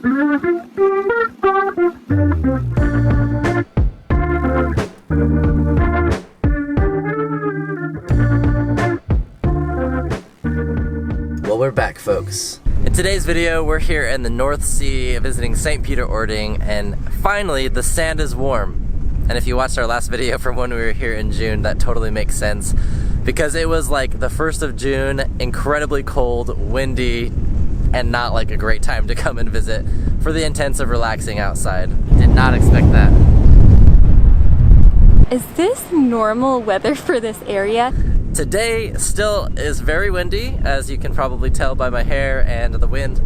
Well, we're back, folks. In today's video, we're here in the North Sea visiting St. Peter-Ording, and finally the sand is warm. And if you watched our last video from when we were here in June, that totally makes sense, because it was like the 1st of June, incredibly cold, windy, and not like a great time to come and visit for the intents of relaxing outside. Did not expect that. Is this normal weather for this area? Today still is very windy, as you can probably tell by my hair and the wind,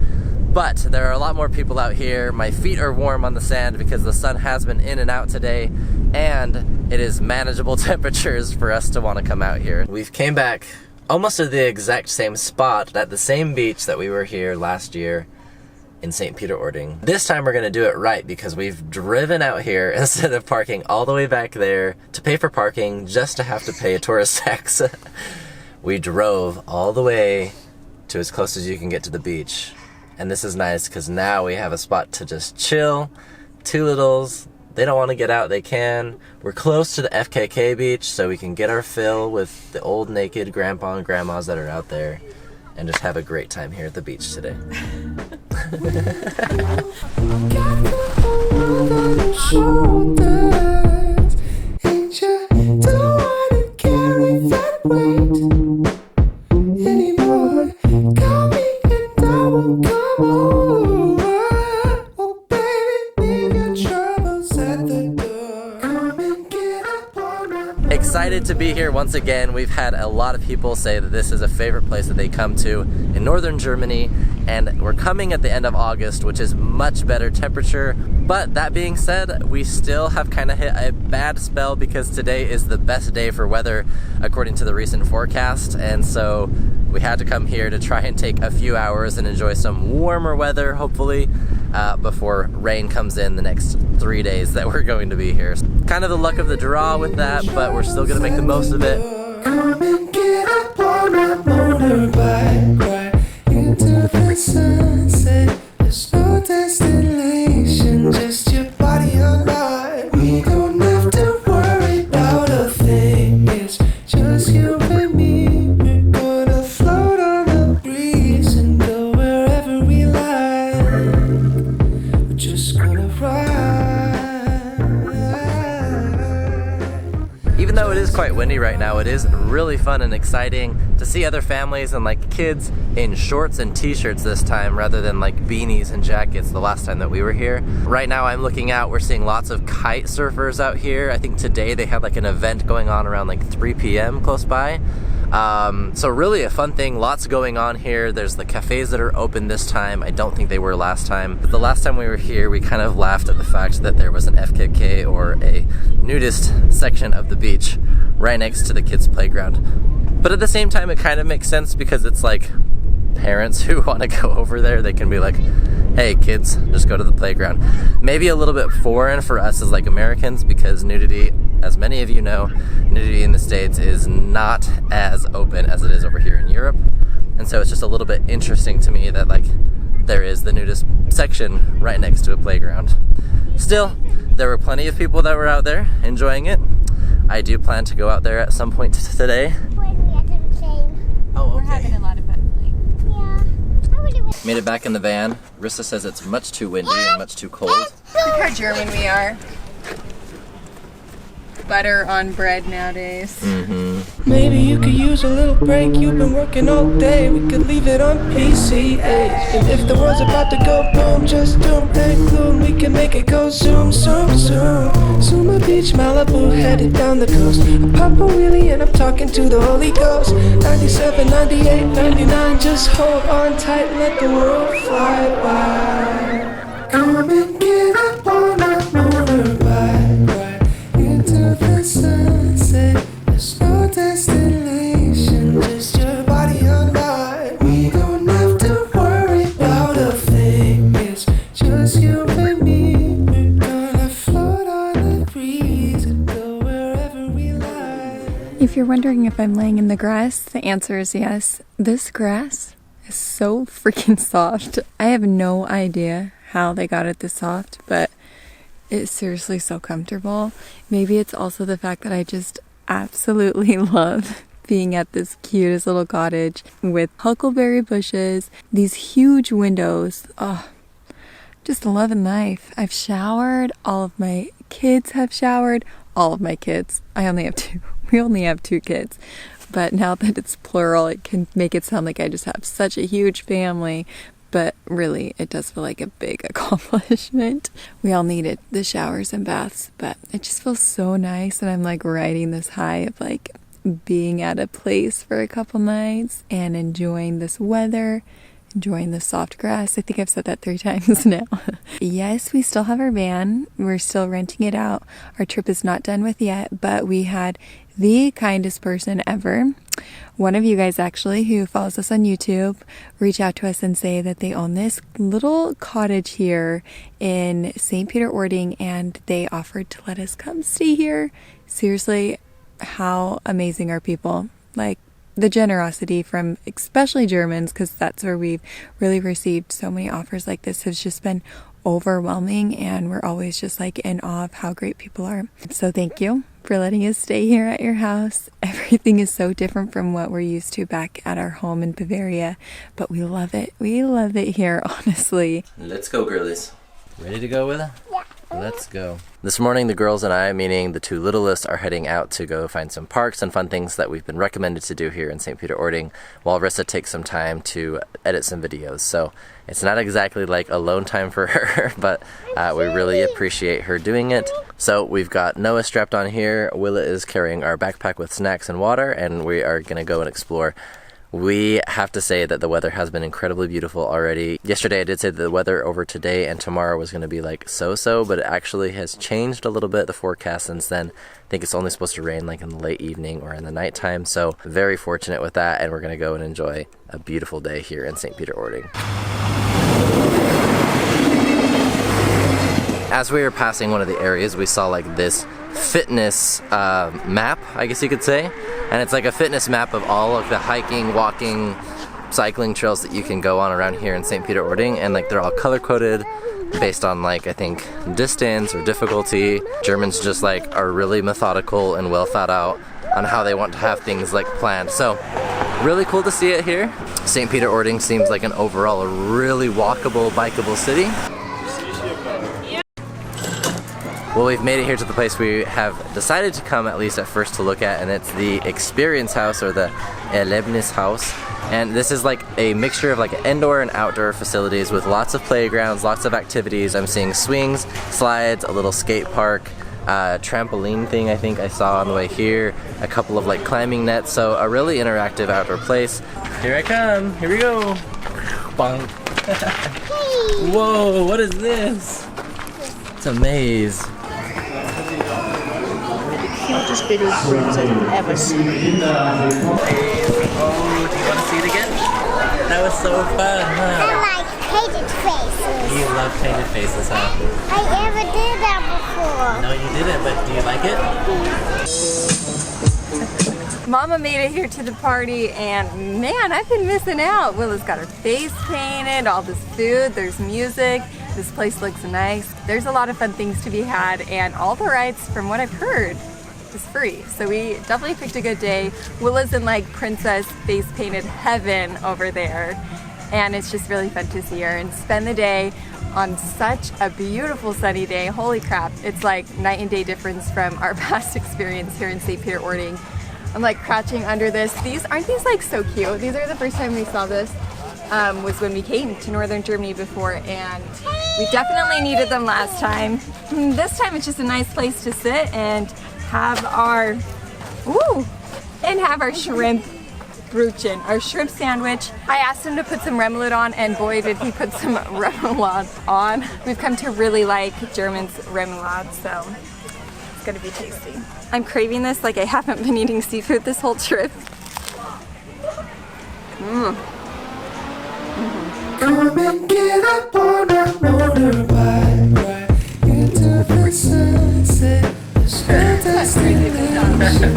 but there are a lot more people out here. My feet are warm on the sand because the sun has been in and out today, and it is manageable temperatures for us to want to come out here. We've came back almost to the exact same spot at the same beach that we were here last year in St. Peter-Ording. This time we're gonna do it right because we've driven out here instead of parking all the way back there to pay for parking just to have to pay a tourist tax. We drove all the way to as close as you can get to the beach. And this is nice because now we have a spot to just chill. Two littles, they don't want to get out, they can. We're close to the FKK beach, so we can get our fill with the old naked grandpa and grandmas that are out there and just have a great time here at the beach today. Excited to be here once again. We've had a lot of people say that this is a favorite place that they come to in northern Germany, and we're coming at the end of August, which is much better temperature. But that being said, we still have kind of hit a bad spell because today is the best day for weather according to the recent forecast, and so we had to come here to try and take a few hours and enjoy some warmer weather, hopefully, before rain comes in the next 3 days that we're going to be here. Kind of the luck of the draw with that, but we're still gonna make the most of it. Come and get up on a motorbike, right into the sunset. There's no destination, just your body on ride. We don't have to worry about a thing, it's just you and me. We're gonna float on the breeze and go wherever we like. We're just gonna ride. Even though it is quite windy right now, it is really fun and exciting to see other families and like kids in shorts and t-shirts this time rather than like beanies and jackets the last time that we were here. Right now I'm looking out, we're seeing lots of kite surfers out here. I think today they had like an event going on around like 3 p.m. close by. So really a fun thing, lots going on here. There's the cafes that are open this time. I don't think they were last time. But the last time we were here, we kind of laughed at the fact that there was an FKK or a nudist section of the beach right next to the kids' playground. But at the same time, it kind of makes sense because it's like parents who want to go over there, they can be like, hey kids, just go to the playground. Maybe a little bit foreign for us as like Americans because nudity, as many of you know, nudity in the States is not as open as it is over here in Europe. And so it's just a little bit interesting to me that like there is the nudist section right next to a playground. Still, there were plenty of people that were out there enjoying it. I do plan to go out there at some point today. Oh, okay. We're having a lot of fun playing. Yeah. Made it back in the van. Risa says it's much too windy and much too cold. Look how German we are. Butter on bread nowadays. Maybe you could use a little break. You've been working all day. We could leave it on PCH. And if the world's about to go boom, just don't let gloom. We can make it go zoom, zoom, zoom. Zuma Beach, Malibu, headed down the coast. I pop a wheelie and I'm talking to the Holy Ghost. 97, 98, 99. Just hold on tight, let the world fly by. Come and get up on that motorbike, right into the sunset. There's no destination, just your body on ride. We don't have to worry about a thing, it's just you and me. We're gonna float on the breeze and go wherever we like. If you're wondering if I'm laying in the grass, the answer is yes. This grass is so freaking soft. I have no idea how they got it this soft, but it's seriously so comfortable. Maybe it's also the fact that I just absolutely love being at this cutest little cottage with huckleberry bushes, these huge windows. Oh, just loving life. I've showered, all of my kids have showered, all of my kids. I only have two. We only have 2 kids. But now that it's plural, it can make it sound like I just have such a huge family. But really, it does feel like a big accomplishment. We all needed the showers and baths, but it just feels so nice. And I'm like riding this high of like being at a place for a couple nights and enjoying this weather, enjoying the soft grass. I think I've said that 3 times now. Yes, we still have our van. We're still renting it out. Our trip is not done with yet, but we had the kindest person ever. One of you guys actually who follows us on YouTube reach out to us and say that they own this little cottage here in St. Peter-Ording and they offered to let us come stay here. Seriously, how amazing are people? Like, the generosity from especially Germans, because that's where we've really received so many offers like this, has just been overwhelming, and we're always just like in awe of how great people are. So thank you for letting us stay here at your house. Everything is so different from what we're used to back at our home in Bavaria, but we love it. We love it here, honestly. Let's go, girlies. Ready to go, Willa? Yeah. Let's go. This morning, the girls and I, meaning the 2 littlest, are heading out to go find some parks and fun things that we've been recommended to do here in St. Peter-Ording, while Risa takes some time to edit some videos. So it's not exactly like alone time for her, but we really appreciate her doing it. So we've got Noah strapped on here. Willa is carrying our backpack with snacks and water, and we are going to go and explore. We have to say that the weather has been incredibly beautiful already. Yesterday I did say that the weather over today and tomorrow was going to be like so-so, but it actually has changed a little bit, the forecast, since then. I think it's only supposed to rain like in the late evening or in the nighttime, so very fortunate with that, and we're going to go and enjoy a beautiful day here in St. Peter-Ording. As we were passing one of the areas, we saw like this fitness map, I guess you could say. And it's like a fitness map of all of the hiking, walking, cycling trails that you can go on around here in St. Peter-Ording. And like they're all color-coded based on like, I think, distance or difficulty. Germans just like are really methodical and well thought out on how they want to have things like planned. So really cool to see it here. St. Peter-Ording seems like an overall a really walkable, bikeable city. Well, we've made it here to the place we have decided to come at least at first to look at, and it's the Experience House, or the Erlebnis House. And this is like a mixture of like indoor and outdoor facilities with lots of playgrounds, lots of activities. I'm seeing swings, slides, a little skate park, trampoline thing I think I saw on the way here, a couple of like climbing nets, so a really interactive outdoor place. Here I come, here we go. Bonk. Whoa, what is this? It's a maze. Cutest little prince I've ever seen. Oh, do you want to see it again? That was so fun, huh? I like painted faces. You love painted faces, huh? I never did that before. No, you didn't, but do you like it? Mama made it here to the party, and man, I've been missing out. Willa's got her face painted, all this food, there's music. This place looks nice. There's a lot of fun things to be had, and all the rides, from what I've heard, is free. So we definitely picked a good day. Willa's in like princess face painted heaven over there, and it's just really fun to see her and spend the day on such a beautiful sunny day. Holy crap, it's like night and day difference from our past experience here in St. Peter-Ording. I'm like crouching under this. Aren't these like so cute? These are the first time we saw this. Was when we came to northern Germany before, and we definitely needed them last time. This time it's just a nice place to sit and have our shrimp brötchen, our shrimp sandwich. I asked him to put some remoulade on, and boy did he put some remoulade on. We've come to really like German's remoulade, so it's gonna be tasty. I'm craving this like I haven't been eating seafood this whole trip. Come and get up on a motorbike, right into the sunset. It's fantastic. We don't have to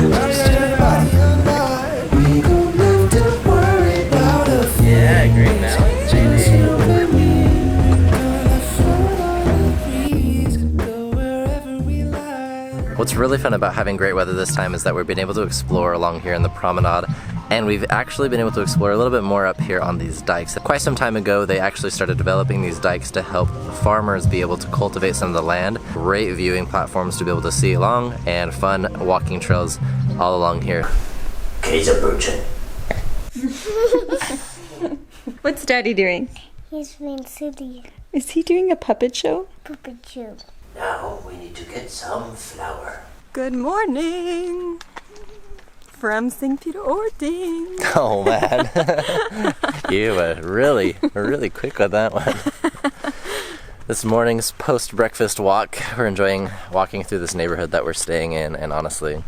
worry about a Yeah, great mountains, JD. What's really fun about having great weather this time is that we've been able to explore along here in the promenade, and we've actually been able to explore a little bit more up here on these dikes. Quite some time ago, they actually started developing these dikes to help farmers be able to cultivate some of the land. Great viewing platforms to be able to see along, and fun walking trails all along here. What's Daddy doing? He's been sitting. Is he doing a puppet show? Puppet show. Now we need to get some flour. Good morning from St. Peter-Ording. Oh man, you were really quick with that one. This morning's post-breakfast walk, we're enjoying walking through this neighborhood that we're staying in, and honestly,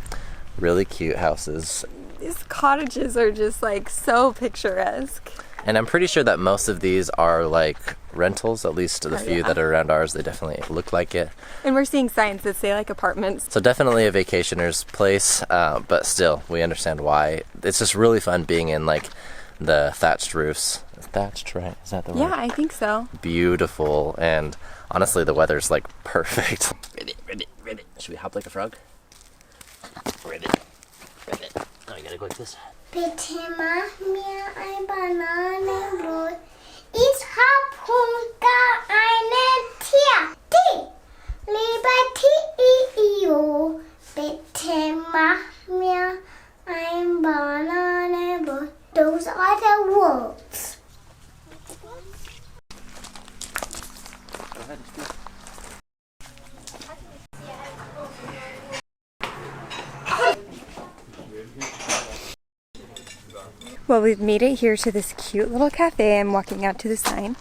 really cute houses. These cottages are just like so picturesque. And I'm pretty sure that most of these are like rentals, at least the few that are around ours, they definitely look like it. And we're seeing signs that say like apartments. So definitely a vacationer's place, but still, we understand why. It's just really fun being in like the thatched roofs. Thatched, right? Is that the word? Yeah, I think so. Beautiful, and honestly, the weather's like perfect. Ready. Should we hop like a frog? Ready. Oh, you gotta go like this. Bitte mach mir ein Bananenbrot. Ich hab Hunger, einen Tier. Lieber Tio, bitte mach mir ein Bananenbrot. Those are the words. Go ahead, Well, we've made it here to this cute little cafe. I'm walking out to the sign.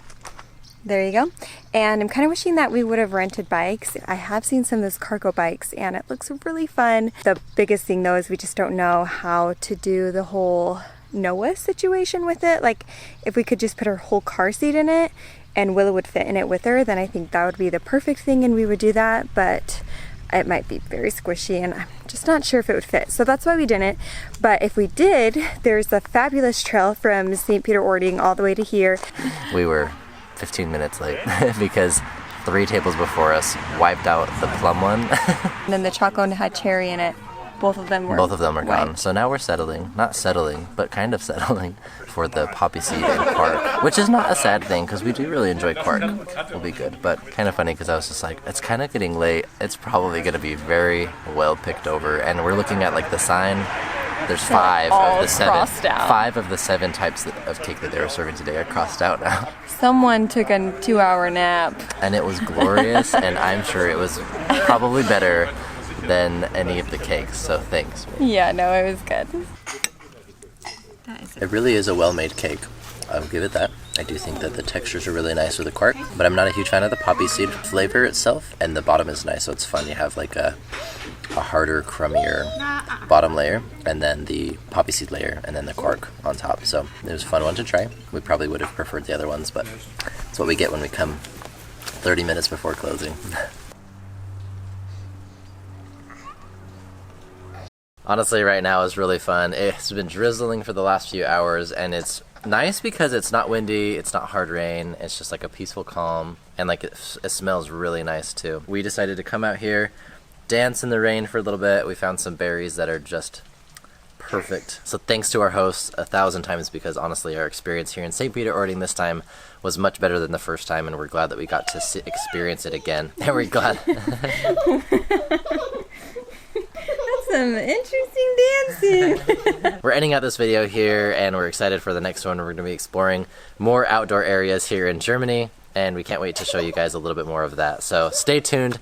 There you go. And I'm kind of wishing that we would have rented bikes. I have seen some of those cargo bikes and it looks really fun. The biggest thing though is we just don't know how to do the whole Noah situation with it. Like if we could just put our whole car seat in it and Willa would fit in it with her, then I think that would be the perfect thing and we would do that. But it might be very squishy and I'm just not sure if it would fit. So that's why we didn't. But if we did, there's a fabulous trail from St. Peter-Ording all the way to here. We were 15 minutes late because 3 tables before us wiped out the plum one. And then the chocolate had cherry in it. Both of them were gone. So now we're settling, not settling, but kind of settling for the poppy seed and quark, which is not a sad thing because we do really enjoy quark. It'll be good, but kind of funny because I was just like, it's kind of getting late. It's probably going to be very well picked over, and we're looking at like the sign. There's 5 of the 7. 5 of the 7 types of cake that they were serving today are crossed out now. Someone took a 2-hour nap. And it was glorious, and I'm sure it was probably better than any of the cakes, so thanks. Yeah, no, it was good. It really is a well-made cake. I'll give it that. I do think that the textures are really nice with the quark, but I'm not a huge fan of the poppy seed flavor itself, and the bottom is nice, so it's fun. You have like a harder, crummier bottom layer, and then the poppy seed layer, and then the quark on top. So it was a fun one to try. We probably would have preferred the other ones, but it's what we get when we come 30 minutes before closing. Honestly, right now is really fun. It's been drizzling for the last few hours, and it's nice because it's not windy, it's not hard rain, it's just like a peaceful calm, and like it smells really nice too. We decided to come out here, dance in the rain for a little bit. We found some berries that are just perfect. So thanks to our hosts 1,000 times, because honestly our experience here in St. Peter-Ording this time was much better than the first time, and we're glad that we got to experience it again. And we're glad. Some interesting dancing. We're ending out this video here, and we're excited for the next one. We're going to be exploring more outdoor areas here in Germany, and we can't wait to show you guys a little bit more of that. So stay tuned.